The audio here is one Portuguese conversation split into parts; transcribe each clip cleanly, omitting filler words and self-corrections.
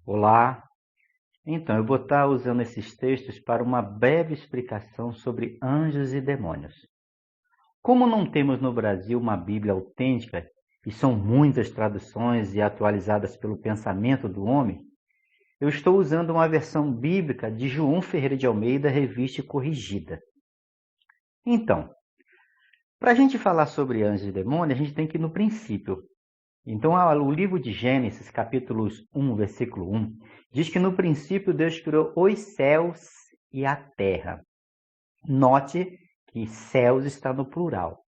Olá! Então, eu vou estar usando esses textos para uma breve explicação sobre anjos e demônios. Como não temos no Brasil uma Bíblia autêntica, e são muitas traduções e atualizadas pelo pensamento do homem, eu estou usando uma versão bíblica de João Ferreira de Almeida, revista e corrigida. Então, para a gente falar sobre anjos e demônios, a gente tem que ir no princípio. Então, o livro de Gênesis, capítulos 1, versículo 1, diz que no princípio Deus criou os céus e a terra. Note que céus está no plural.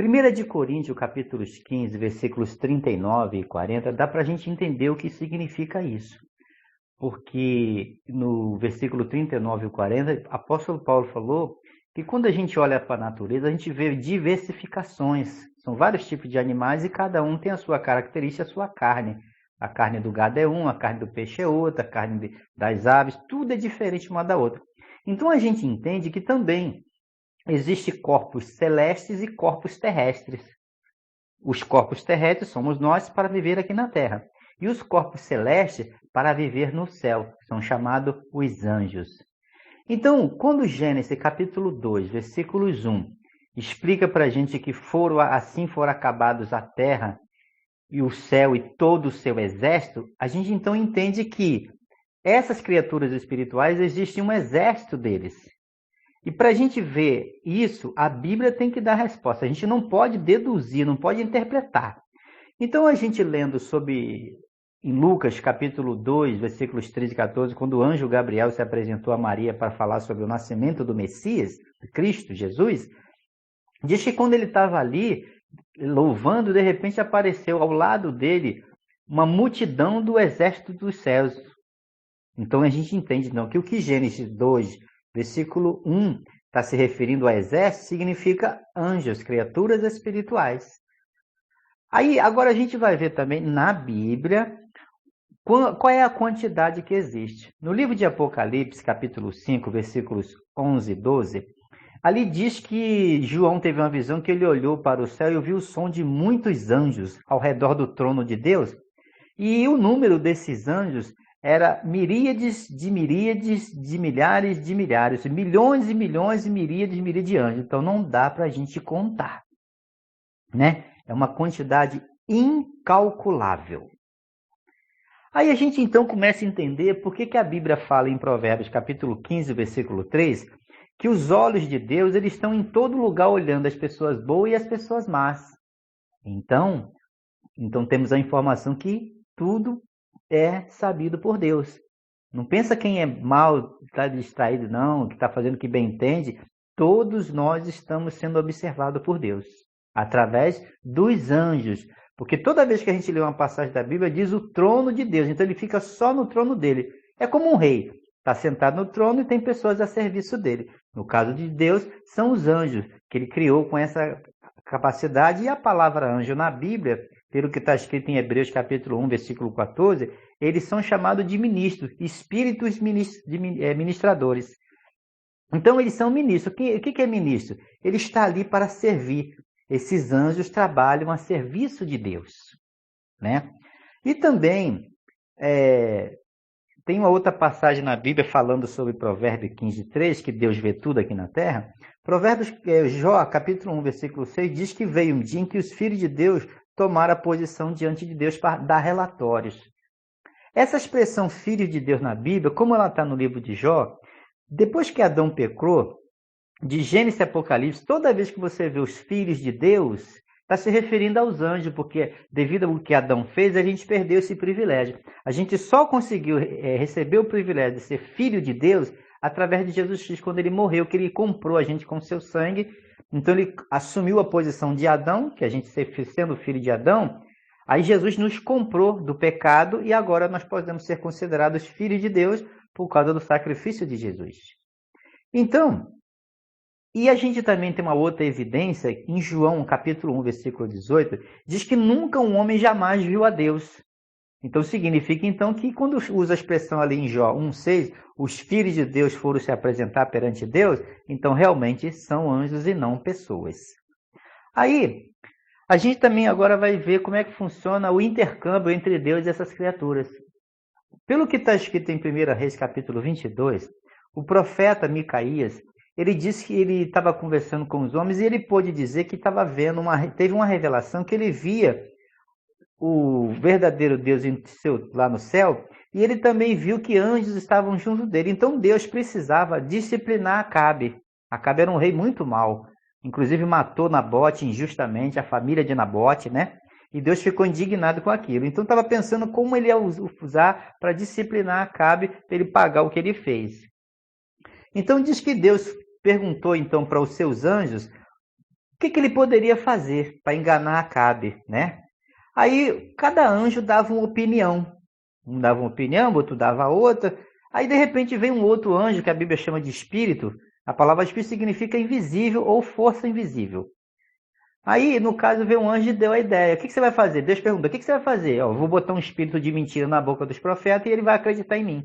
1 de Coríntios, capítulos 15, versículos 39 e 40, dá para a gente entender o que significa isso. Porque no versículo 39 e 40, o apóstolo Paulo falou que quando a gente olha para a natureza, a gente vê diversificações. São vários tipos de animais e cada um tem a sua característica, a sua carne. A carne do gado é uma, a carne do peixe é outra, a carne das aves, tudo é diferente uma da outra. Então a gente entende que também existem corpos celestes e corpos terrestres. Os corpos terrestres somos nós para viver aqui na Terra. E os corpos celestes para viver no céu. São chamados os anjos. Então, quando Gênesis capítulo 2, versículos 1, explica para a gente que assim foram acabados a terra e o céu e todo o seu exército, a gente então entende que essas criaturas espirituais existem um exército deles. E para a gente ver isso, a Bíblia tem que dar resposta. A gente não pode deduzir, não pode interpretar. Então, a gente lendo sobre em Lucas, capítulo 2, versículos 13 e 14, quando o anjo Gabriel se apresentou a Maria para falar sobre o nascimento do Messias, de Cristo, Jesus, diz que quando ele estava ali, louvando, de repente apareceu ao lado dele uma multidão do exército dos céus. Então a gente entende então, que o que Gênesis 2, versículo 1, está se referindo a exército, significa anjos, criaturas espirituais. Aí, agora a gente vai ver também na Bíblia qual é a quantidade que existe. No livro de Apocalipse, capítulo 5, versículos 11 e 12, ali diz que João teve uma visão que ele olhou para o céu e ouviu o som de muitos anjos ao redor do trono de Deus. E o número desses anjos era miríades de milhares de milhares, milhões e milhões e miríades de anjos. Então não dá para a gente contar, né? É uma quantidade incalculável. Aí a gente então começa a entender por que a Bíblia fala em Provérbios capítulo 15, versículo 3, que os olhos de Deus eles estão em todo lugar olhando as pessoas boas e as pessoas más. Então temos a informação que tudo é sabido por Deus. Não pensa quem é mal, está distraído não, que está fazendo o que bem entende. Todos nós estamos sendo observados por Deus, através dos anjos. Porque toda vez que a gente lê uma passagem da Bíblia, diz o trono de Deus. Então ele fica só no trono dele. É como um rei. Está sentado no trono e tem pessoas a serviço dele. No caso de Deus, são os anjos, que ele criou com essa capacidade. E a palavra anjo na Bíblia, pelo que está escrito em Hebreus capítulo 1, versículo 14, eles são chamados de ministros, espíritos ministradores. Então eles são ministros. O que é ministro? Ele está ali para servir. Esses anjos trabalham a serviço de Deus, né? E também tem uma outra passagem na Bíblia falando sobre Provérbios 15, 3, que Deus vê tudo aqui na terra. Provérbios, Jó, capítulo 1, versículo 6, diz que veio um dia em que os filhos de Deus tomaram a posição diante de Deus para dar relatórios. Essa expressão filhos de Deus na Bíblia, como ela está no livro de Jó, depois que Adão pecou, de Gênesis e Apocalipse, toda vez que você vê os filhos de Deus, está se referindo aos anjos, porque devido ao que Adão fez, a gente perdeu esse privilégio. A gente só conseguiu receber o privilégio de ser filho de Deus através de Jesus Cristo, quando ele morreu, que ele comprou a gente com seu sangue. Então ele assumiu a posição de Adão, que a gente sendo filho de Adão, aí Jesus nos comprou do pecado e agora nós podemos ser considerados filhos de Deus por causa do sacrifício de Jesus. Então, e a gente também tem uma outra evidência, em João, capítulo 1, versículo 18, diz que nunca um homem jamais viu a Deus. Então significa então que quando usa a expressão ali em Jó 1,6, os filhos de Deus foram se apresentar perante Deus, então realmente são anjos e não pessoas. Aí, a gente também agora vai ver como é que funciona o intercâmbio entre Deus e essas criaturas. Pelo que está escrito em 1 Reis capítulo 22, o profeta Micaías, ele disse que ele estava conversando com os homens e ele pôde dizer que estava vendo, teve uma revelação que ele via o verdadeiro Deus lá no céu, e ele também viu que anjos estavam junto dele. Então Deus precisava disciplinar Acabe. Acabe era um rei muito mau, inclusive matou Nabote injustamente, a família de Nabote, né? E Deus ficou indignado com aquilo. Então estava pensando como ele ia usar para disciplinar Acabe, para ele pagar o que ele fez. Então diz que Deus perguntou então para os seus anjos o que ele poderia fazer para enganar Acabe, né? Aí cada anjo dava uma opinião. Um dava uma opinião, outro dava outra. Aí de repente vem um outro anjo que a Bíblia chama de espírito. A palavra espírito significa invisível ou força invisível. Aí, no caso, veio um anjo e deu a ideia. O que você vai fazer? Deus pergunta, o que você vai fazer? Eu vou botar um espírito de mentira na boca dos profetas e ele vai acreditar em mim.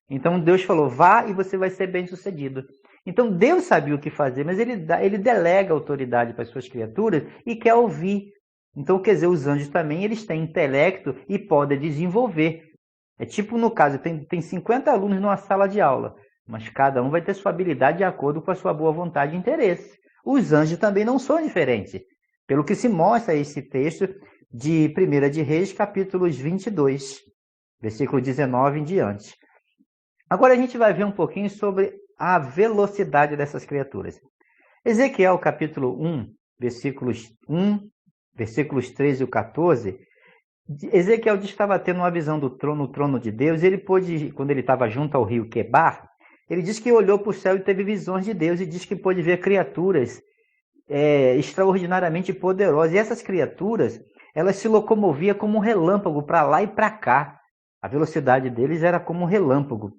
Então Deus falou, vá e você vai ser bem sucedido. Então Deus sabia o que fazer, mas ele delega autoridade para as suas criaturas e quer ouvir. Então, quer dizer, os anjos também eles têm intelecto e podem desenvolver. É tipo no caso, tem 50 alunos numa sala de aula, mas cada um vai ter sua habilidade de acordo com a sua boa vontade e interesse. Os anjos também não são diferentes, pelo que se mostra esse texto de 1 de Reis, capítulos 22, versículo 19 em diante. Agora a gente vai ver um pouquinho sobre a velocidade dessas criaturas. Ezequiel, capítulo 1, versículos 13 e 14, Ezequiel estava tendo uma visão do trono de Deus, e ele pôde, quando ele estava junto ao rio Quebar, ele diz que olhou para o céu e teve visões de Deus, e diz que pôde ver criaturas extraordinariamente poderosas. E essas criaturas, elas se locomoviam como um relâmpago para lá e para cá. A velocidade deles era como um relâmpago.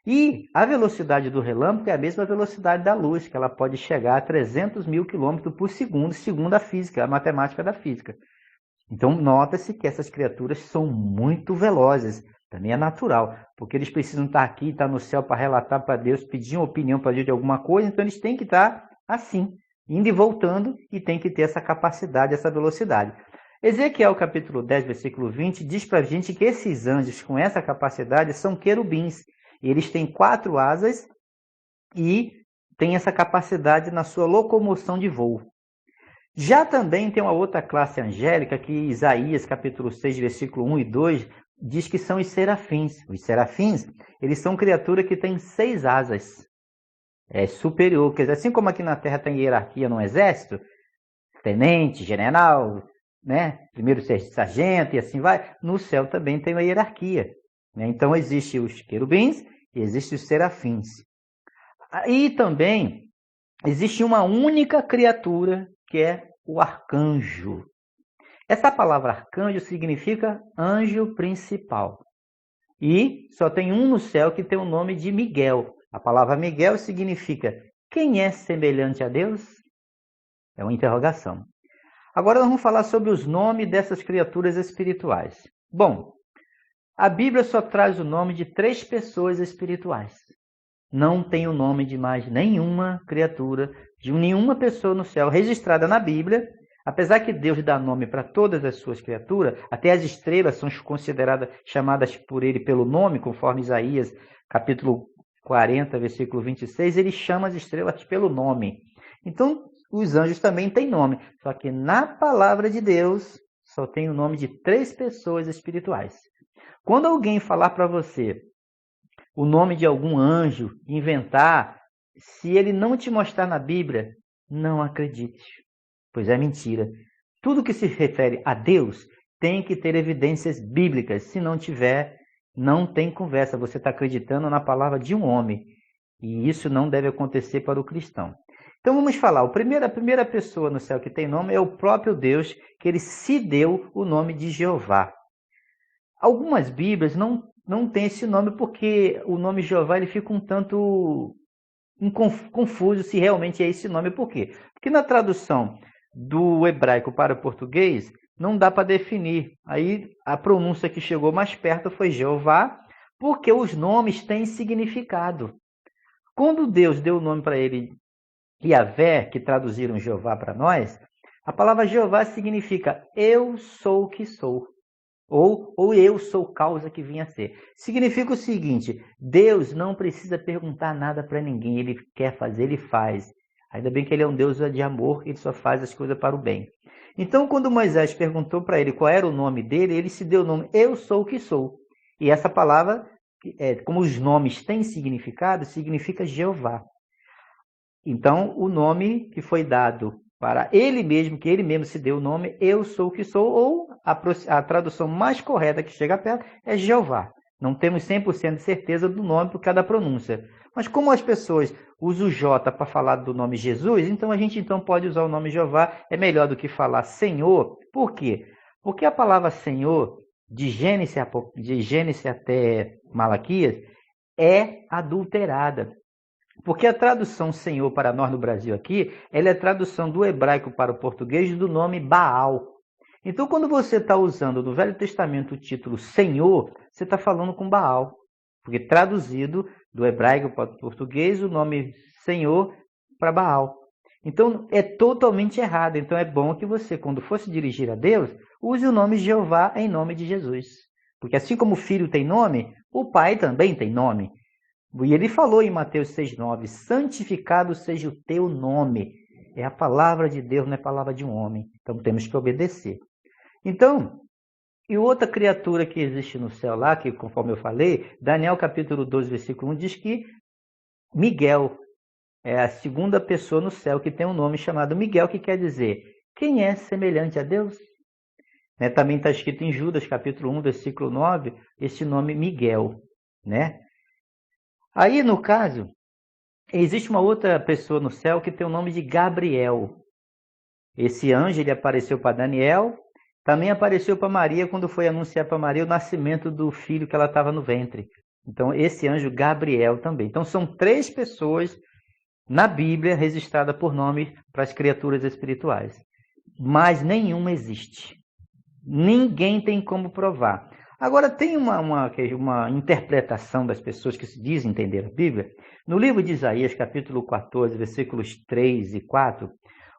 E a velocidade do relâmpago é a mesma velocidade da luz, que ela pode chegar a 300 mil quilômetros por segundo, segundo a física, a matemática da física. Então, nota-se que essas criaturas são muito velozes. Também é natural, porque eles precisam estar aqui, estar no céu para relatar para Deus, pedir uma opinião para Deus de alguma coisa, então eles têm que estar assim, indo e voltando, e tem que ter essa capacidade, essa velocidade. Ezequiel capítulo 10, versículo 20, diz para a gente que esses anjos com essa capacidade são querubins. Eles têm 4 asas e têm essa capacidade na sua locomoção de voo. Já também tem uma outra classe angélica que Isaías capítulo 6, versículo 1 e 2 diz que são os serafins. Os serafins, eles são criaturas que têm 6 asas. É superior, quer dizer, assim como aqui na Terra tem hierarquia no exército, tenente, general, né? Primeiro sargento e assim vai, no céu também tem uma hierarquia. Né? Então existem os querubins e existem os serafins. E também existe uma única criatura que é o arcanjo. Essa palavra arcanjo significa anjo principal. E só tem um no céu que tem o nome de Miguel. A palavra Miguel significa quem é semelhante a Deus? É uma interrogação. Agora nós vamos falar sobre os nomes dessas criaturas espirituais. Bom, a Bíblia só traz o nome de 3 pessoas espirituais. Não tem o nome de mais nenhuma criatura, de nenhuma pessoa no céu registrada na Bíblia. Apesar que Deus dá nome para todas as suas criaturas, até as estrelas são consideradas, chamadas por ele pelo nome, conforme Isaías, capítulo 40, versículo 26, ele chama as estrelas pelo nome. Então, os anjos também têm nome, só que na palavra de Deus só tem o nome de 3 pessoas espirituais. Quando alguém falar para você o nome de algum anjo, inventar, se ele não te mostrar na Bíblia, não acredite, pois é mentira. Tudo que se refere a Deus tem que ter evidências bíblicas. Se não tiver, não tem conversa. Você está acreditando na palavra de um homem. E isso não deve acontecer para o cristão. Então vamos falar. A primeira pessoa no céu que tem nome é o próprio Deus, que ele se deu o nome de Jeová. Algumas Bíblias não têm esse nome porque o nome Jeová ele fica um tanto confuso se realmente é esse nome. Por quê? Porque na tradução do hebraico para o português não dá para definir. Aí a pronúncia que chegou mais perto foi Jeová, porque os nomes têm significado. Quando Deus deu o nome para ele, Yahvé, que traduziram Jeová para nós, a palavra Jeová significa eu sou o que sou. Ou eu sou causa que vinha a ser. Significa o seguinte, Deus não precisa perguntar nada para ninguém, Ele quer fazer, Ele faz. Ainda bem que Ele é um Deus de amor, Ele só faz as coisas para o bem. Então, quando Moisés perguntou para ele qual era o nome dele, ele se deu o nome, eu sou o que sou. E essa palavra, como os nomes têm significado, significa Jeová. Então, o nome que foi dado para ele mesmo, que ele mesmo se deu o nome, eu sou o que sou, ou a tradução mais correta que chega perto é Jeová. Não temos 100% de certeza do nome por cada pronúncia. Mas como as pessoas usam o J para falar do nome Jesus, então a gente pode usar o nome Jeová, é melhor do que falar Senhor. Por quê? Porque a palavra Senhor, de Gênesis até Malaquias, é adulterada. Porque a tradução Senhor para nós no Brasil aqui, ela é a tradução do hebraico para o português do nome Baal. Então, quando você está usando no Velho Testamento o título Senhor, você está falando com Baal. Porque traduzido do hebraico para o português, o nome Senhor para Baal. Então, é totalmente errado. Então, é bom que você, quando for se dirigir a Deus, use o nome Jeová em nome de Jesus. Porque assim como o filho tem nome, o pai também tem nome. E ele falou em Mateus 6,9, santificado seja o teu nome. É a palavra de Deus, não é a palavra de um homem. Então temos que obedecer. Então, e outra criatura que existe no céu lá, que conforme eu falei, Daniel capítulo 12, versículo 1, diz que Miguel é a segunda pessoa no céu que tem um nome chamado Miguel, que quer dizer, quem é semelhante a Deus? Também está escrito em Judas capítulo 1, versículo 9, esse nome Miguel, né? Aí, no caso, existe uma outra pessoa no céu que tem o nome de Gabriel. Esse anjo, ele apareceu para Daniel, também apareceu para Maria quando foi anunciar para Maria o nascimento do filho que ela estava no ventre. Então, esse anjo Gabriel também. Então, são 3 pessoas na Bíblia registradas por nome para as criaturas espirituais. Mas nenhuma existe. Ninguém tem como provar. Agora, tem uma interpretação das pessoas que se dizem entender a Bíblia. No livro de Isaías, capítulo 14, versículos 3 e 4,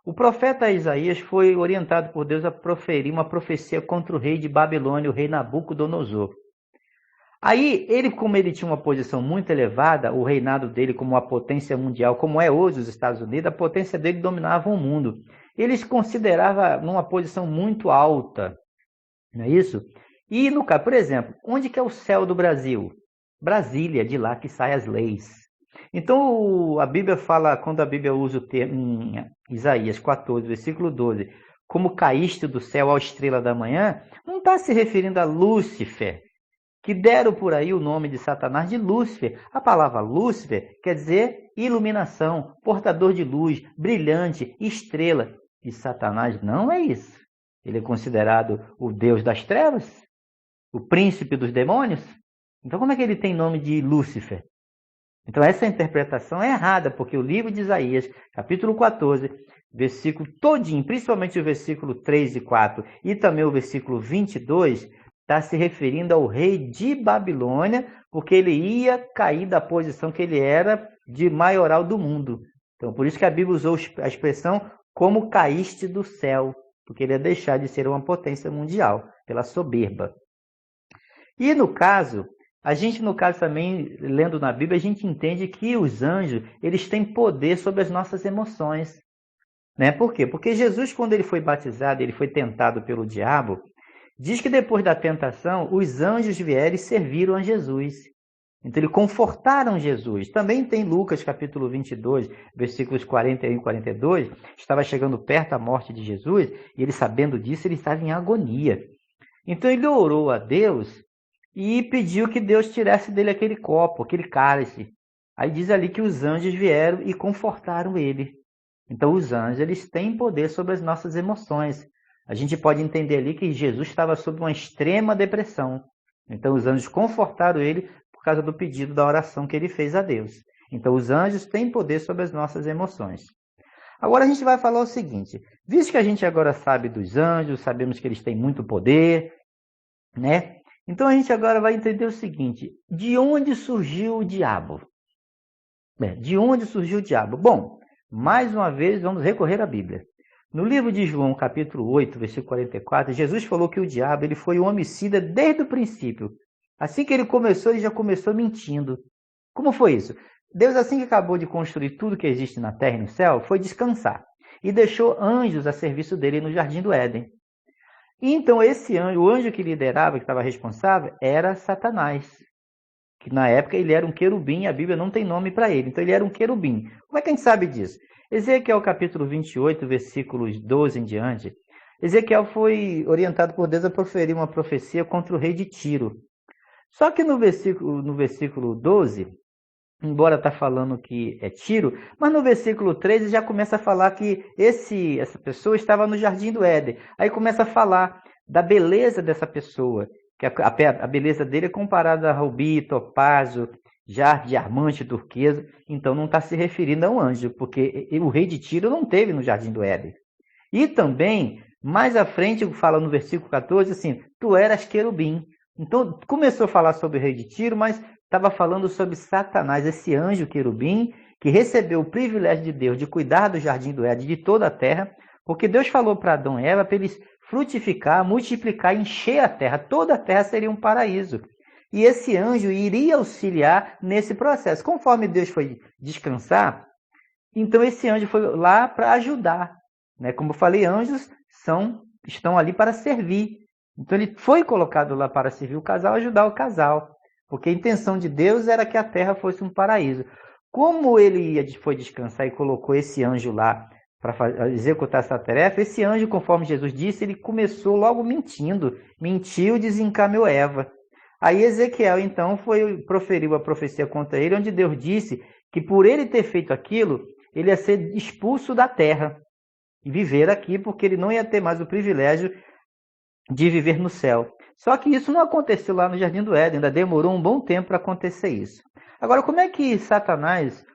o profeta Isaías foi orientado por Deus a proferir uma profecia contra o rei de Babilônia, o rei Nabucodonosor. Aí, como ele tinha uma posição muito elevada, o reinado dele como uma potência mundial, como é hoje os Estados Unidos, a potência dele dominava o mundo. Ele se considerava numa posição muito alta, não é isso? E, no caso, por exemplo, onde que é o céu do Brasil? Brasília, de lá que saem as leis. Então, a Bíblia fala, quando a Bíblia usa o termo em Isaías 14, versículo 12, como caíste do céu à estrela da manhã, não está se referindo a Lúcifer, que deram por aí o nome de Satanás de Lúcifer. A palavra Lúcifer quer dizer iluminação, portador de luz, brilhante, estrela. E Satanás não é isso. Ele é considerado o Deus das trevas, o príncipe dos demônios. Então, como é que ele tem nome de Lúcifer? Então, essa interpretação é errada, porque o livro de Isaías, capítulo 14, versículo todinho, principalmente o versículo 3 e 4, e também o versículo 22, está se referindo ao rei de Babilônia, porque ele ia cair da posição que ele era de maioral do mundo. Então, por isso que a Bíblia usou a expressão como caíste do céu, porque ele ia deixar de ser uma potência mundial, pela soberba. E no caso, também, lendo na Bíblia, a gente entende que os anjos, eles têm poder sobre as nossas emoções. Né? Por quê? Porque Jesus, quando ele foi batizado, ele foi tentado pelo diabo, diz que depois da tentação, os anjos vieram e serviram a Jesus. Então, eles confortaram Jesus. Também tem Lucas, capítulo 22, versículos 41 e 42, estava chegando perto da morte de Jesus, e ele, sabendo disso, ele estava em agonia. Então, ele orou a Deus e pediu que Deus tirasse dele aquele copo, aquele cálice. Aí diz ali que os anjos vieram e confortaram ele. Então, os anjos, eles têm poder sobre as nossas emoções. A gente pode entender ali que Jesus estava sob uma extrema depressão. Então, os anjos confortaram ele por causa do pedido da oração que ele fez a Deus. Então, os anjos têm poder sobre as nossas emoções. Agora, a gente vai falar o seguinte. Visto que a gente agora sabe dos anjos, sabemos que eles têm muito poder, né? Então, a gente agora vai entender o seguinte. De onde surgiu o diabo? De onde surgiu o diabo? Bom, mais uma vez, vamos recorrer à Bíblia. No livro de João, capítulo 8, versículo 44, Jesus falou que o diabo ele foi um homicida desde o princípio. Assim que ele começou, ele já começou mentindo. Como foi isso? Deus, assim que acabou de construir tudo que existe na terra e no céu, foi descansar. E deixou anjos a serviço dele no jardim do Éden. E então esse anjo, o anjo que liderava, que estava responsável, era Satanás. Que na época ele era um querubim, a Bíblia não tem nome para ele. Então ele era um querubim. Como é que a gente sabe disso? Ezequiel capítulo 28, versículos 12 em diante. Ezequiel foi orientado por Deus a proferir uma profecia contra o rei de Tiro. Só que no versículo 12, embora está falando que é Tiro, mas no versículo 13 já começa a falar que essa pessoa estava no jardim do Éden. Aí começa a falar da beleza dessa pessoa, que a beleza dele é comparada a rubi, topázio, jardim, diamante, turquesa. Então não está se referindo a um anjo, porque o rei de Tiro não teve no jardim do Éden. E também, mais à frente, fala no versículo 14 assim, tu eras querubim. Então começou a falar sobre o rei de Tiro, mas estava falando sobre Satanás, esse anjo querubim, que recebeu o privilégio de Deus de cuidar do jardim do Éden, de toda a terra, porque Deus falou para Adão e Eva para eles frutificar, multiplicar, encher a terra. Toda a terra seria um paraíso. E esse anjo iria auxiliar nesse processo. Conforme Deus foi descansar, então esse anjo foi lá para ajudar. Como eu falei, anjos estão ali para servir. Então ele foi colocado lá para servir o casal, ajudar o casal. Porque a intenção de Deus era que a terra fosse um paraíso. Como ele foi descansar e colocou esse anjo lá para executar essa tarefa, esse anjo, conforme Jesus disse, ele começou logo mentindo. Mentiu e desencaminhou Eva. Aí Ezequiel, então, proferiu a profecia contra ele, onde Deus disse que por ele ter feito aquilo, ele ia ser expulso da terra e viver aqui, porque ele não ia ter mais o privilégio de viver no céu. Só que isso não aconteceu lá no Jardim do Éden, ainda demorou um bom tempo para acontecer isso. Agora, como é que Satanás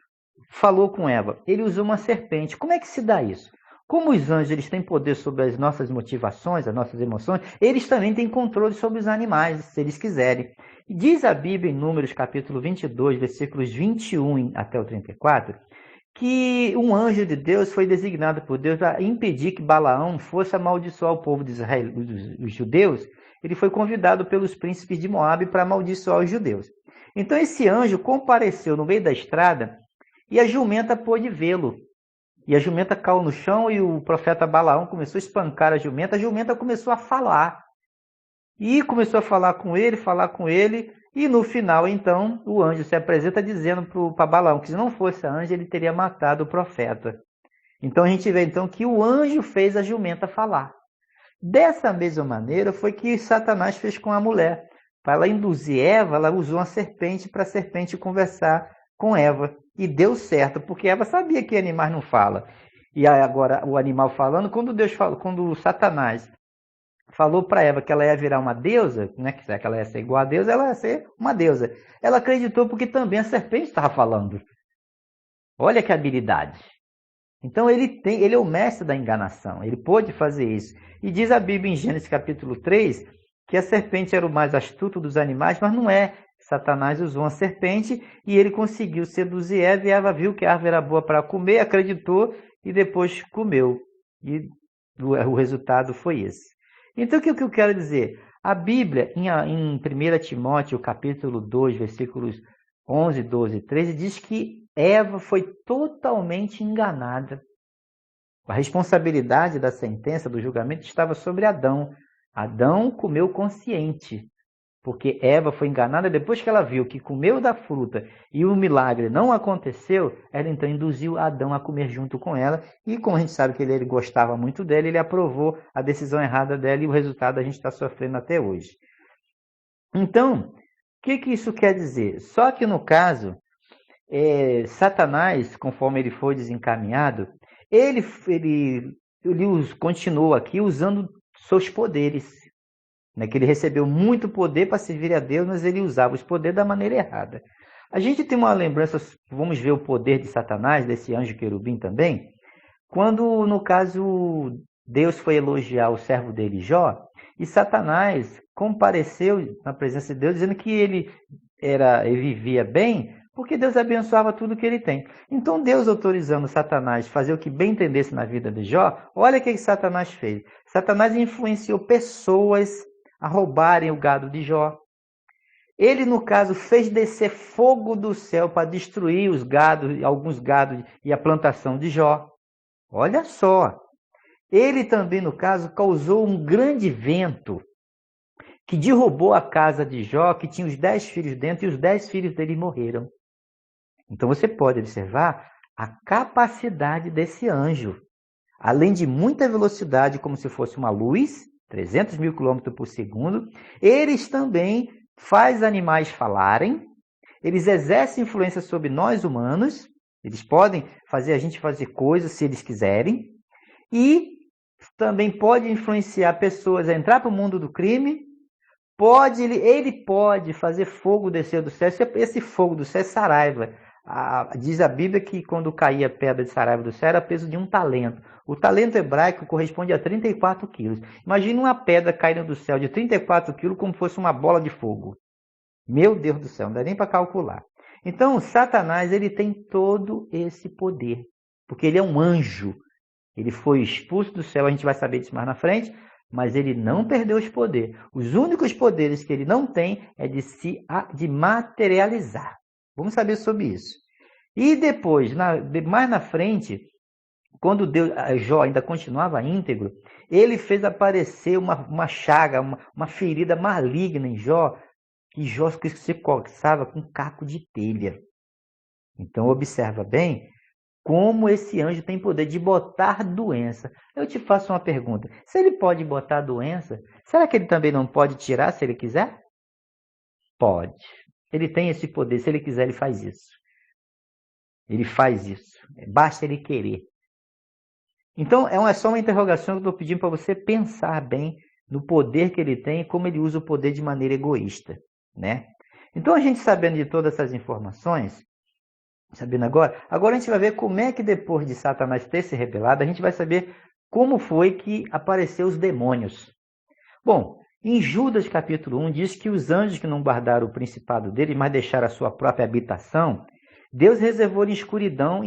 falou com Eva? Ele usou uma serpente. Como é que se dá isso? Como os anjos eles têm poder sobre as nossas motivações, as nossas emoções, eles também têm controle sobre os animais, se eles quiserem. Diz a Bíblia em Números capítulo 22, versículos 21 até o 34, que um anjo de Deus foi designado por Deus para impedir que Balaão fosse amaldiçoar o povo de Israel, os judeus. Ele foi convidado pelos príncipes de Moabe para amaldiçoar os judeus. Então esse anjo compareceu no meio da estrada e a jumenta pôde vê-lo. E a jumenta caiu no chão e o profeta Balaão começou a espancar a jumenta começou a falar. E começou a falar com ele, e no final, então, o anjo se apresenta dizendo para Balaão que se não fosse a anjo, ele teria matado o profeta. Então a gente vê então que o anjo fez a jumenta falar. Dessa mesma maneira foi que Satanás fez com a mulher. Para ela induzir Eva, ela usou uma serpente para a serpente conversar com Eva. E deu certo, porque Eva sabia que animais não falam. E agora o animal falando, quando Satanás falou para Eva que ela ia virar uma deusa, que ela ia ser igual a Deus, ela ia ser uma deusa. Ela acreditou porque também a serpente estava falando. Olha que habilidade. Então ele é o mestre da enganação, ele pôde fazer isso. E diz a Bíblia em Gênesis capítulo 3 que a serpente era o mais astuto dos animais, mas não é. Satanás usou uma serpente e ele conseguiu seduzir Eva, e Eva viu que a árvore era boa para comer, acreditou e depois comeu. E o resultado foi esse. Então o que eu quero dizer? A Bíblia, em 1 Timóteo capítulo 2, versículos 11, 12 e 13, diz que Eva foi totalmente enganada. A responsabilidade da sentença, do julgamento, estava sobre Adão. Adão comeu consciente, porque Eva foi enganada depois que ela viu que comeu da fruta e o milagre não aconteceu, ela então induziu Adão a comer junto com ela, e como a gente sabe que ele gostava muito dela, ele aprovou a decisão errada dela, e o resultado a gente está sofrendo até hoje. Então, o que isso quer dizer? Só que no caso, Satanás, conforme ele foi desencaminhado, ele continuou aqui usando seus poderes, que ele recebeu muito poder para servir a Deus, mas ele usava os poderes da maneira errada. A gente tem uma lembrança, vamos ver o poder de Satanás, desse anjo querubim também, quando, no caso, Deus foi elogiar o servo dele, Jó, e Satanás compareceu na presença de Deus, dizendo que ele vivia bem, Porque Deus abençoava tudo que ele tem. Então Deus autorizando Satanás a fazer o que bem entendesse na vida de Jó, olha o que Satanás fez. Satanás influenciou pessoas a roubarem o gado de Jó. Ele, no caso, fez descer fogo do céu para destruir os gados, alguns gados e a plantação de Jó. Olha só. Ele também, no caso, causou um grande vento que derrubou a casa de Jó, que tinha os 10 filhos dentro, e os 10 filhos dele morreram. Então você pode observar a capacidade desse anjo. Além de muita velocidade, como se fosse uma luz, 300 mil km por segundo, eles também fazem animais falarem, eles exercem influência sobre nós humanos, eles podem fazer a gente fazer coisas se eles quiserem, e também pode influenciar pessoas a entrar para o mundo do crime, ele pode fazer fogo descer do céu, esse fogo do céu é saraiva. Diz a Bíblia que quando caía a pedra de saraiva do céu era peso de um talento. O talento hebraico corresponde a 34 quilos. Imagina uma pedra caindo do céu de 34 quilos como fosse uma bola de fogo. Meu Deus do céu, não dá nem para calcular. Então, Satanás ele tem todo esse poder, porque ele é um anjo. Ele foi expulso do céu, a gente vai saber disso mais na frente, mas ele não perdeu os poderes. Os únicos poderes que ele não tem é de materializar. Vamos saber sobre isso. E depois, mais na frente, quando Jó ainda continuava íntegro, ele fez aparecer uma chaga, uma ferida maligna em Jó, que Jó se coçava com um caco de telha. Então observa bem como esse anjo tem poder de botar doença. Eu te faço uma pergunta. Se ele pode botar doença, será que ele também não pode tirar se ele quiser? Pode. Ele tem esse poder. Se ele quiser, ele faz isso. Ele faz isso. Basta ele querer. Então, é só uma interrogação que eu estou pedindo para você pensar bem no poder que ele tem e como ele usa o poder de maneira egoísta, né? Então, a gente sabendo de todas essas informações, agora a gente vai ver como é que depois de Satanás ter se rebelado, a gente vai saber como foi que apareceu os demônios. Bom, em Judas capítulo 1 diz que os anjos que não guardaram o principado dele, mas deixaram a sua própria habitação, Deus reservou em escuridão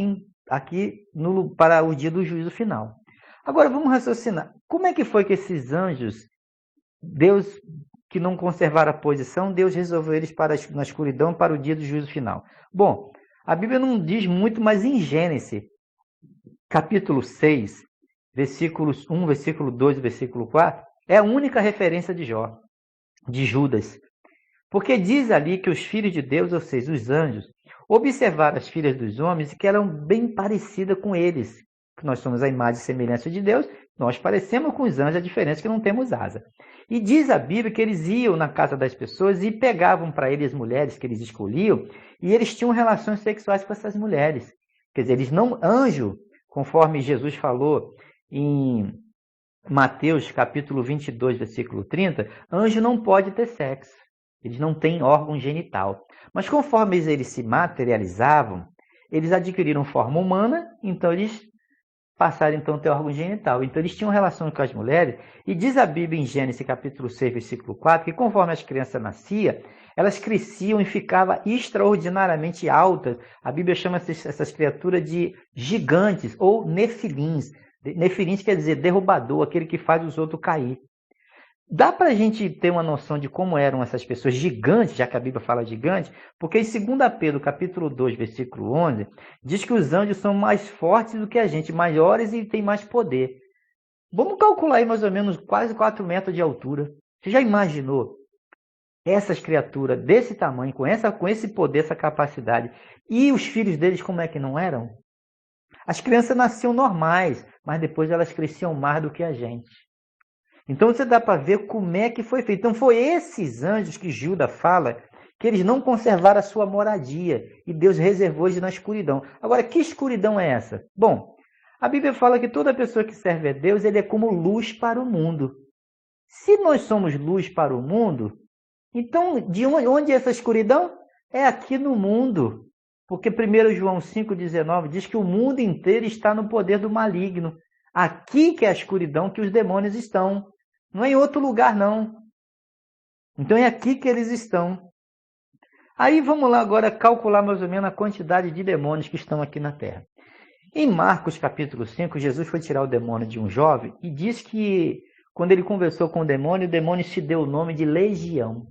para o dia do juízo final. Agora vamos raciocinar. Como é que foi que esses anjos, Deus que não conservaram a posição, Deus resolveu eles na escuridão para o dia do juízo final? Bom, a Bíblia não diz muito, mas em Gênesis, capítulo 6, versículos 1, versículo 2 e versículo 4, é a única referência de Judas. Porque diz ali que os filhos de Deus, ou seja, os anjos, observaram as filhas dos homens e que eram bem parecidas com eles. Que nós somos a imagem e semelhança de Deus, nós parecemos com os anjos, a diferença é que não temos asa. E diz a Bíblia que eles iam na casa das pessoas e pegavam para eles as mulheres que eles escolhiam, e eles tinham relações sexuais com essas mulheres. Quer dizer, anjo, conforme Jesus falou em Mateus capítulo 22, versículo 30, anjo não pode ter sexo. Eles não têm órgão genital. Mas conforme eles se materializavam, eles adquiriram forma humana, então eles passaram a ter órgão genital. Então eles tinham relação com as mulheres, e diz a Bíblia em Gênesis capítulo 6, versículo 4, que conforme as crianças nasciam, elas cresciam e ficavam extraordinariamente altas. A Bíblia chama essas criaturas de gigantes ou nefilins. Nefilins quer dizer derrubador, aquele que faz os outros cair. Dá para a gente ter uma noção de como eram essas pessoas gigantes, já que a Bíblia fala gigante, porque em 2 Pedro, capítulo 2, versículo 11, diz que os anjos são mais fortes do que a gente, maiores e têm mais poder. Vamos calcular aí mais ou menos quase 4 metros de altura. Você já imaginou essas criaturas desse tamanho, com esse poder, essa capacidade, e os filhos deles como é que não eram? As crianças nasciam normais, mas depois elas cresciam mais do que a gente. Então você dá para ver como é que foi feito. Então foi esses anjos que Judas fala que eles não conservaram a sua moradia e Deus reservou eles na escuridão. Agora, que escuridão é essa? Bom, a Bíblia fala que toda pessoa que serve a Deus, ele é como luz para o mundo. Se nós somos luz para o mundo, então de onde é essa escuridão? É aqui no mundo. Porque 1 João 5,19 diz que o mundo inteiro está no poder do maligno. Aqui que é a escuridão que os demônios estão. Não é em outro lugar, não. Então é aqui que eles estão. Aí vamos lá agora calcular mais ou menos a quantidade de demônios que estão aqui na Terra. Em Marcos capítulo 5, Jesus foi tirar o demônio de um jovem e diz que quando ele conversou com o demônio se deu o nome de legião.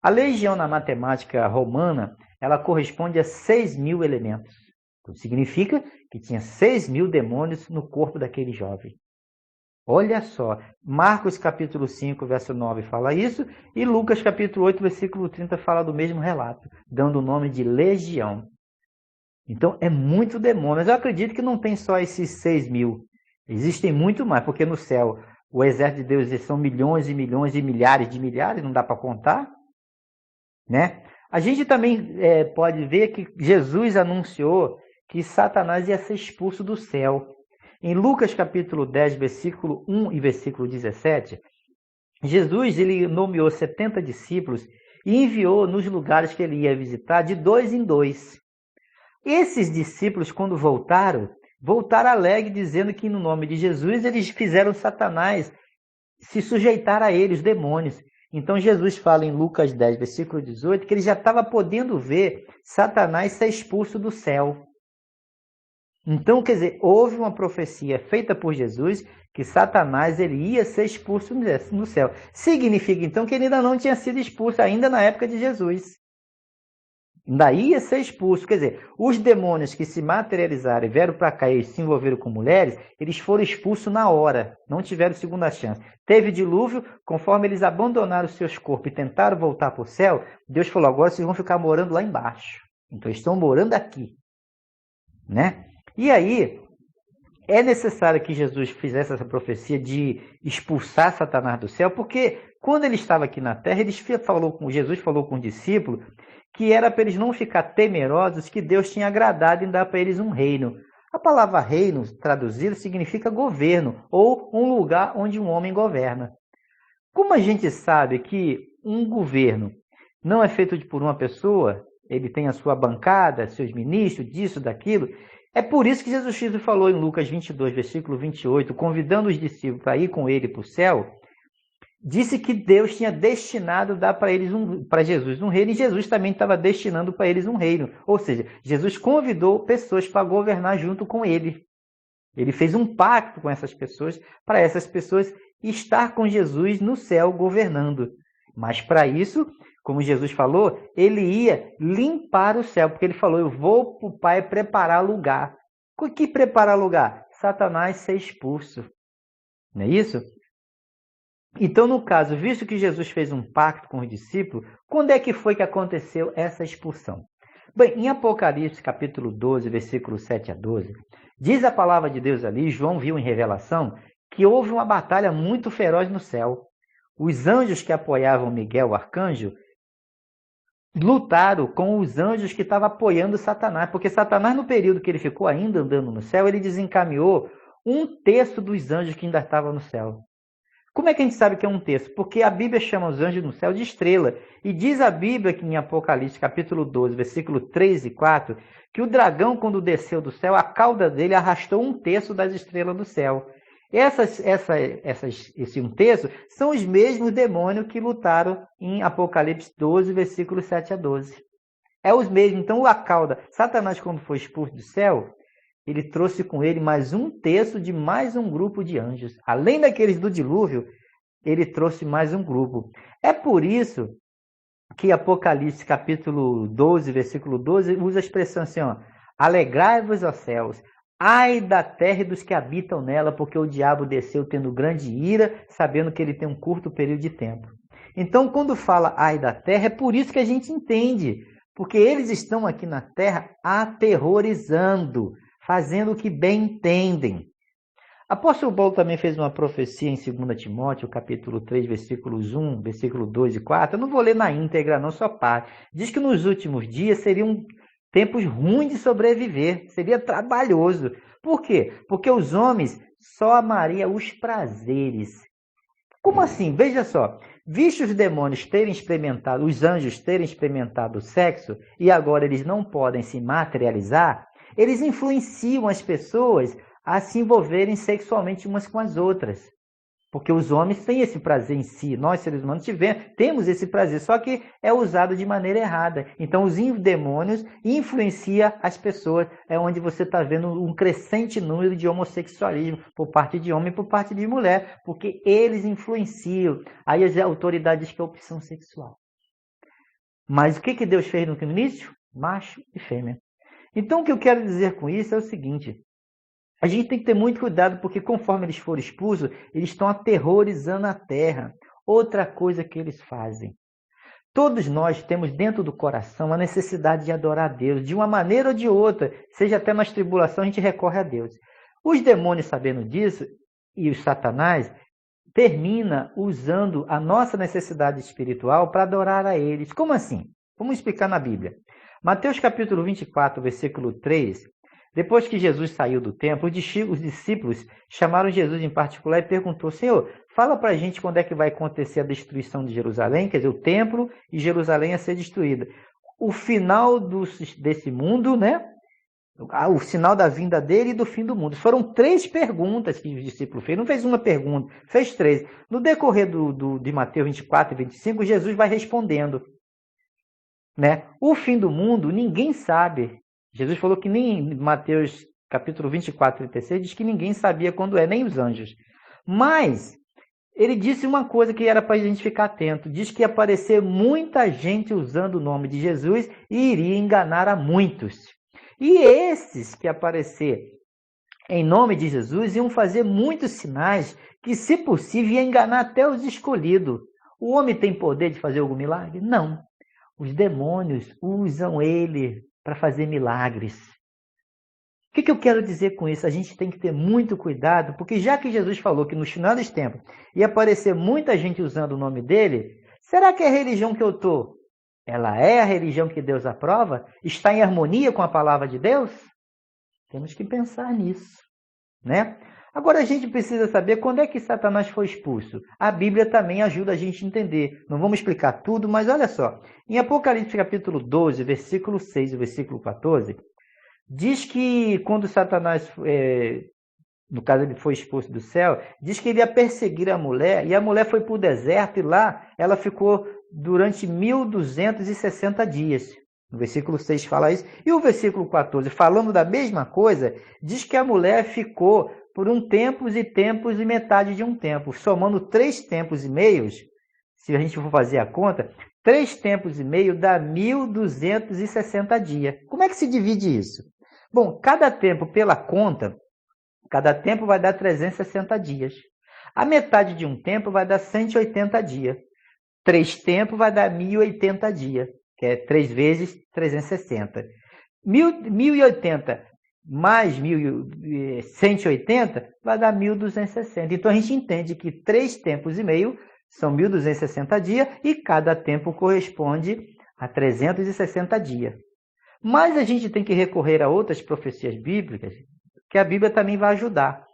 A legião na matemática romana, ela corresponde a 6.000 elementos. Então, significa que tinha 6.000 demônios no corpo daquele jovem. Olha só, Marcos capítulo 5, verso 9 fala isso, e Lucas capítulo 8, versículo 30 fala do mesmo relato, dando o nome de legião. Então é muito demônio, mas eu acredito que não tem só esses 6.000, existem muito mais, porque no céu o exército de Deus são milhões e milhões e milhares de milhares, não dá para contar, né? A gente também pode ver que Jesus anunciou que Satanás ia ser expulso do céu. Em Lucas capítulo 10, versículo 1 e versículo 17, Jesus ele nomeou 70 discípulos e enviou nos lugares que ele ia visitar de 2 em 2. Esses discípulos, quando voltaram alegres, dizendo que no nome de Jesus eles fizeram Satanás se sujeitar a ele, os demônios. Então Jesus fala em Lucas 10, versículo 18, que ele já estava podendo ver Satanás ser expulso do céu. Então, quer dizer, houve uma profecia feita por Jesus que Satanás ele ia ser expulso no céu. Significa, então, que ele ainda não tinha sido expulso ainda na época de Jesus. Ainda ia ser expulso. Quer dizer, os demônios que se materializaram e vieram para cá e se envolveram com mulheres, eles foram expulsos na hora. Não tiveram segunda chance. Teve dilúvio, conforme eles abandonaram os seus corpos e tentaram voltar para o céu, Deus falou, agora vocês vão ficar morando lá embaixo. Então, eles estão morando aqui. Né? E aí, é necessário que Jesus fizesse essa profecia de expulsar Satanás do céu, porque quando ele estava aqui na terra, Jesus falou com os discípulos que era para eles não ficar temerosos, que Deus tinha agradado em dar para eles um reino. A palavra reino, traduzido, significa governo, ou um lugar onde um homem governa. Como a gente sabe que um governo não é feito por uma pessoa, ele tem a sua bancada, seus ministros, disso, daquilo, é por isso que Jesus Cristo falou em Lucas 22, versículo 28, convidando os discípulos para ir com ele para o céu, disse que Deus tinha destinado a dar para Jesus um reino, e Jesus também estava destinando para eles um reino. Ou seja, Jesus convidou pessoas para governar junto com ele. Ele fez um pacto com essas pessoas, para essas pessoas estar com Jesus no céu governando. Mas para isso, como Jesus falou, ele ia limpar o céu, porque ele falou, eu vou para o Pai preparar lugar. O que preparar lugar? Satanás ser expulso. Não é isso? Então, no caso, visto que Jesus fez um pacto com os discípulos, quando é que foi que aconteceu essa expulsão? Bem, em Apocalipse, capítulo 12, versículo 7 a 12, diz a palavra de Deus ali, João viu em revelação, que houve uma batalha muito feroz no céu. Os anjos que apoiavam Miguel, o arcanjo, lutaram com os anjos que estavam apoiando Satanás, porque Satanás, no período que ele ficou ainda andando no céu, ele desencaminhou 1/3 dos anjos que ainda estavam no céu. Como é que a gente sabe que é 1/3? Porque a Bíblia chama os anjos no céu de estrela. E diz a Bíblia que em Apocalipse, capítulo 12, versículo 3 e 4, que o dragão, quando desceu do céu, a cauda dele arrastou 1/3 das estrelas do céu. Esse 1/3 são os mesmos demônios que lutaram em Apocalipse 12, versículo 7 a 12. É os mesmos. Então, a cauda, Satanás, quando foi expulso do céu, ele trouxe com ele mais 1/3 de mais um grupo de anjos. Além daqueles do dilúvio, ele trouxe mais um grupo. É por isso que Apocalipse capítulo 12, versículo 12, usa a expressão assim, ó, alegrai-vos, ó céus, ai da terra e dos que habitam nela, porque o diabo desceu tendo grande ira, sabendo que ele tem um curto período de tempo. Então, quando fala ai da terra, é por isso que a gente entende, porque eles estão aqui na terra aterrorizando, fazendo o que bem entendem. Apóstolo Paulo também fez uma profecia em 2 Timóteo, capítulo 3, versículos 1, versículo 2 e 4. Eu não vou ler na íntegra, não, só parte. Diz que nos últimos dias seriam tempos ruins de sobreviver, seria trabalhoso. Por quê? Porque os homens só amariam os prazeres. Como assim? Veja só, visto os demônios terem experimentado, os anjos terem experimentado o sexo, e agora eles não podem se materializar, eles influenciam as pessoas a se envolverem sexualmente umas com as outras. Porque os homens têm esse prazer em si, nós seres humanos temos esse prazer, só que é usado de maneira errada. Então os demônios influenciam as pessoas, é onde você está vendo um crescente número de homossexualismo por parte de homem e por parte de mulher, porque eles influenciam. Aí as autoridades dizem que é opção sexual. Mas o que Deus fez no início? Macho e fêmea. Então o que eu quero dizer com isso é o seguinte: a gente tem que ter muito cuidado, porque conforme eles forem expulsos, eles estão aterrorizando a terra. Outra coisa que eles fazem. Todos nós temos dentro do coração a necessidade de adorar a Deus, de uma maneira ou de outra, seja até nas tribulações, a gente recorre a Deus. Os demônios, sabendo disso, e o Satanás, termina usando a nossa necessidade espiritual para adorar a eles. Como assim? Vamos explicar na Bíblia. Mateus capítulo 24, versículo 3... Depois que Jesus saiu do templo, os discípulos chamaram Jesus em particular e perguntou: Senhor, fala para a gente quando é que vai acontecer a destruição de Jerusalém, quer dizer, o templo e Jerusalém a ser destruída. O final desse mundo, né? O sinal da vinda dele e do fim do mundo. Foram 3 perguntas que os discípulos fez. Não fez uma pergunta, fez 3. No decorrer de Mateus 24 e 25, Jesus vai respondendo. Né? O fim do mundo, ninguém sabe. Jesus falou que nem em Mateus capítulo 24 e 36 diz que ninguém sabia quando é, nem os anjos. Mas ele disse uma coisa que era para a gente ficar atento. Diz que ia aparecer muita gente usando o nome de Jesus e iria enganar a muitos. E esses que aparecer em nome de Jesus iam fazer muitos sinais que, se possível, ia enganar até os escolhidos. O homem tem poder de fazer algum milagre? Não. Os demônios usam ele para fazer milagres. O que eu quero dizer com isso? A gente tem que ter muito cuidado, porque já que Jesus falou que no final dos tempos ia aparecer muita gente usando o nome dele, será que a religião que eu estou, ela é a religião que Deus aprova? Está em harmonia com a palavra de Deus? Temos que pensar nisso, né? Agora a gente precisa saber quando é que Satanás foi expulso. A Bíblia também ajuda a gente a entender. Não vamos explicar tudo, mas olha só. Em Apocalipse capítulo 12, versículo 6 e versículo 14, diz que quando Satanás, no caso ele foi expulso do céu, diz que ele ia perseguir a mulher, e a mulher foi para o deserto, e lá ela ficou durante 1260 dias. No versículo 6 fala isso. E o versículo 14, falando da mesma coisa, diz que a mulher ficou por tempos e metade de um tempo, somando 3 tempos e meios, se a gente for fazer a conta, 3 tempos e meio dá 1260 dias. Como é que se divide isso? Bom, cada tempo pela conta, cada tempo vai dar 360 dias. A metade de um tempo vai dar 180 dias. 3 tempos vai dar 1080 dias, que é 3 vezes 360. 1080 mais 180 vai dar 1260. Então a gente entende que 3 tempos e meio são 1260 dias e cada tempo corresponde a 360 dias. Mas a gente tem que recorrer a outras profecias bíblicas que a Bíblia também vai ajudar.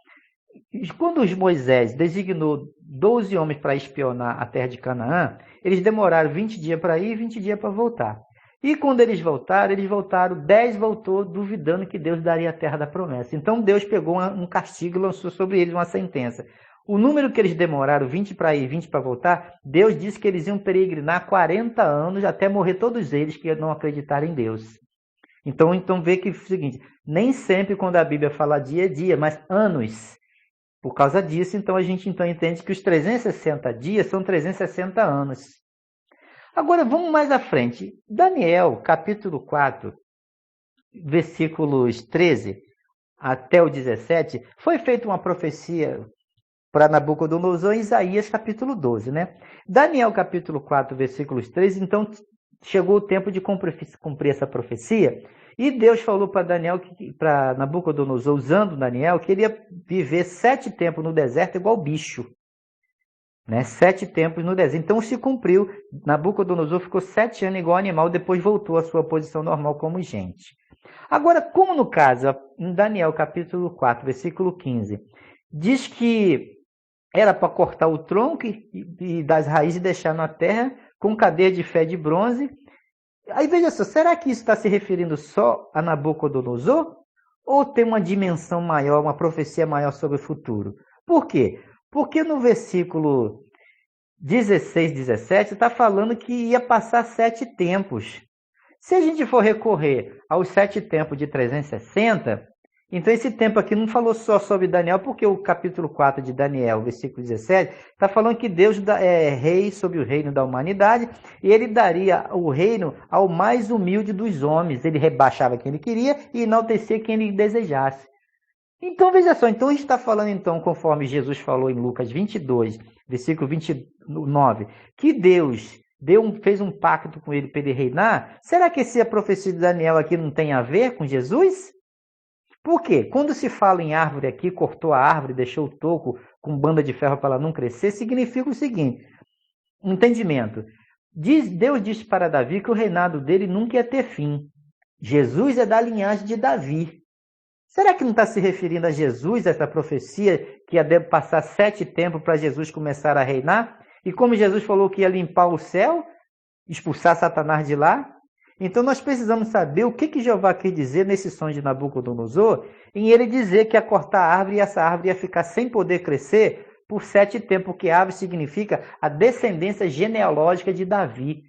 Quando Moisés designou 12 homens para espionar a terra de Canaã, eles demoraram 20 dias para ir e 20 dias para voltar. E quando eles voltaram, 10 voltou duvidando que Deus daria a terra da promessa. Então Deus pegou um castigo e lançou sobre eles uma sentença. O número que eles demoraram, 20 para ir e 20 para voltar, Deus disse que eles iam peregrinar 40 anos até morrer todos eles que não acreditaram em Deus. Então vê que é o seguinte, nem sempre quando a Bíblia fala dia é dia, mas anos. Por causa disso, então a gente entende que os 360 dias são 360 anos. Agora, vamos mais à frente. Daniel, capítulo 4, versículos 13 até o 17, foi feita uma profecia para Nabucodonosor em Isaías, capítulo 12, né? Daniel, capítulo 4, versículos 13, então chegou o tempo de cumprir essa profecia, e Deus falou para Nabucodonosor, usando Daniel, que ele ia viver 7 tempos no deserto igual bicho. Né? 7 tempos no deserto. Então se cumpriu. Nabucodonosor ficou 7 anos igual animal, depois voltou à sua posição normal como gente. Agora, como no caso, em Daniel capítulo 4, versículo 15, diz que era para cortar o tronco e das raízes e deixar na terra com cadeia de fé de bronze. Aí veja só, será que isso está se referindo só a Nabucodonosor? Ou tem uma dimensão maior, uma profecia maior sobre o futuro? Por quê? Porque no versículo 16, 17, está falando que ia passar 7 tempos. Se a gente for recorrer aos 7 tempos de 360, então esse tempo aqui não falou só sobre Daniel, porque o capítulo 4 de Daniel, versículo 17, está falando que Deus é rei sobre o reino da humanidade, e ele daria o reino ao mais humilde dos homens. Ele rebaixava quem ele queria e enaltecia quem ele desejasse. Então, veja só, então a gente está falando, então, conforme Jesus falou em Lucas 22, versículo 29, que Deus fez um pacto com ele para ele reinar. Será que a profecia de Daniel aqui não tem a ver com Jesus? Por quê? Quando se fala em árvore aqui, cortou a árvore, deixou o toco com banda de ferro para ela não crescer, significa o seguinte, entendimento. Deus disse para Davi que o reinado dele nunca ia ter fim. Jesus é da linhagem de Davi. Será que não está se referindo a Jesus, essa profecia, que ia passar 7 tempos para Jesus começar a reinar? E como Jesus falou que ia limpar o céu, expulsar Satanás de lá? Então nós precisamos saber o que Jeová quer dizer nesse sonho de Nabucodonosor, em ele dizer que ia cortar a árvore e essa árvore ia ficar sem poder crescer por 7 tempos, porque árvore significa a descendência genealógica de Davi.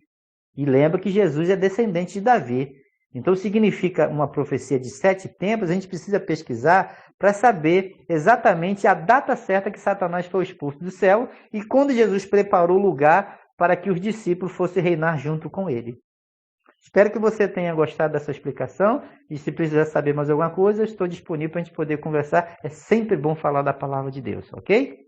E lembra que Jesus é descendente de Davi. Então significa uma profecia de 7 tempos, a gente precisa pesquisar para saber exatamente a data certa que Satanás foi expulso do céu e quando Jesus preparou o lugar para que os discípulos fossem reinar junto com ele. Espero que você tenha gostado dessa explicação e se precisar saber mais alguma coisa, eu estou disponível para a gente poder conversar. É sempre bom falar da palavra de Deus, ok?